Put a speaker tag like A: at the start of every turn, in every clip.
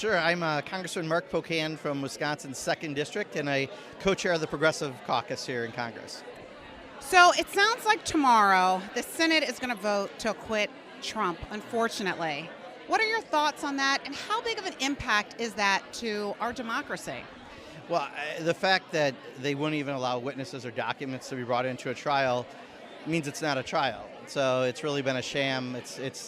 A: Sure. I'm Congressman Mark Pocan from Wisconsin's 2nd District, and I co-chair the Progressive Caucus here in Congress.
B: So it sounds like tomorrow the Senate is going to vote to acquit Trump, unfortunately. What are your thoughts on that, and how big of an impact is that to our democracy?
A: Well, the fact that they wouldn't even allow witnesses or documents to be brought into a trial means it's not a trial. So it's really been a sham.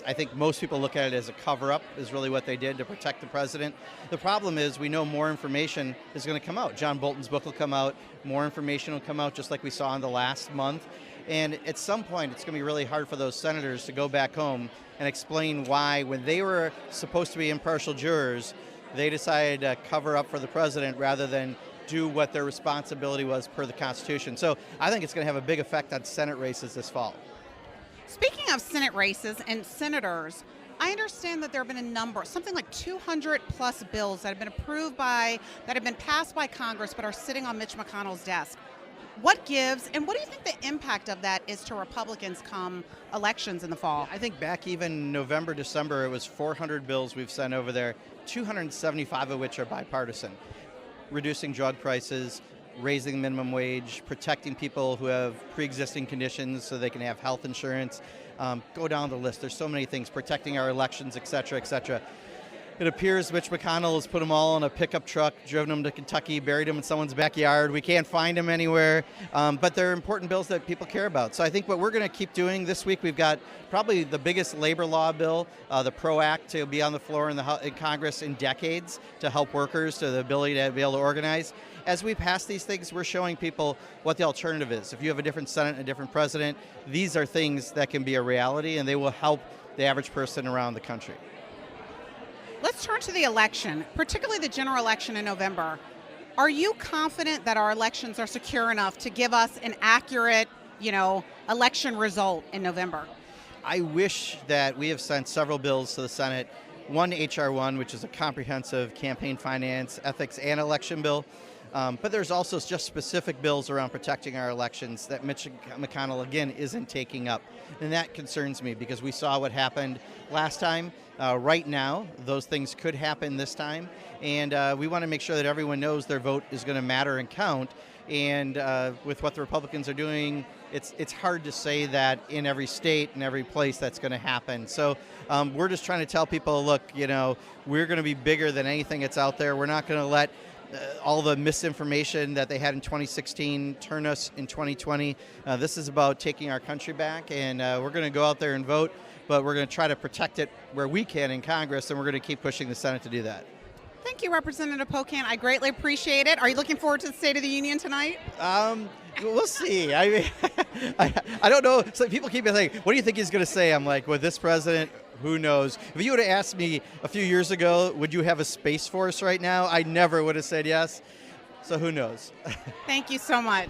A: I think most people look at it as a cover-up is really what they did to protect the president. The problem is we know more information is going to come out. John Bolton's book will come out. More information will come out just like we saw in the last month. And at some point, it's going to be really hard for those senators to go back home and explain why, when they were supposed to be impartial jurors, they decided to cover up for the president rather than do what their responsibility was per the Constitution. So I think it's going to have a big effect on Senate races this fall.
B: Speaking of Senate races and senators, I understand that there have been a number, something like 200 plus bills that have been that have been passed by Congress but are sitting on Mitch McConnell's desk. What gives, and what do you think the impact of that is to Republicans come elections in the fall?
A: I think back even November, December, it was 400 bills we've sent over there, 275 of which are bipartisan. Reducing drug prices, raising minimum wage, protecting people who have pre-existing conditions so they can have health insurance. Go down the list. There's so many things, protecting our elections, et cetera, et cetera. It appears Mitch McConnell has put them all in a pickup truck, driven them to Kentucky, buried them in someone's backyard. We can't find them anywhere, but they're important bills that people care about. So I think what we're going to keep doing this week, we've got probably the biggest labor law bill, the PRO Act, to be on the floor in Congress in decades to help workers, to the ability to be able to organize. As we pass these things, we're showing people what the alternative is. If you have a different Senate and a different president, these are things that can be a reality, and they will help the average person around the country.
B: Let's turn to the election, particularly the general election in November. Are you confident that our elections are secure enough to give us an accurate, election result in November?
A: I wish that we have sent several bills to the Senate. One, H.R. 1, which is a comprehensive campaign finance, ethics, and election bill. But there's also just specific bills around protecting our elections that Mitch McConnell, again, isn't taking up. And that concerns me because we saw what happened last time. Right now, those things could happen this time. And we want to make sure that everyone knows their vote is going to matter and count. And with what the Republicans are doing, it's hard to say that in every state and every place that's going to happen. So we're just trying to tell people, look, we're going to be bigger than anything that's out there. We're not going to let all the misinformation that they had in 2016 turn us in 2020. This is about taking our country back, and we're going to go out there and vote, but we're going to try to protect it where we can in Congress, and we're going to keep pushing the Senate to do that.
B: Thank you, Representative Pocan. I greatly appreciate it. Are you looking forward to the State of the Union tonight?
A: We'll see. I mean, I don't know. So people keep saying, what do you think he's going to say? I'm like, with this president, who knows? If you would have asked me a few years ago, would you have a Space Force right now? I never would have said yes. So who knows?
B: Thank you so much.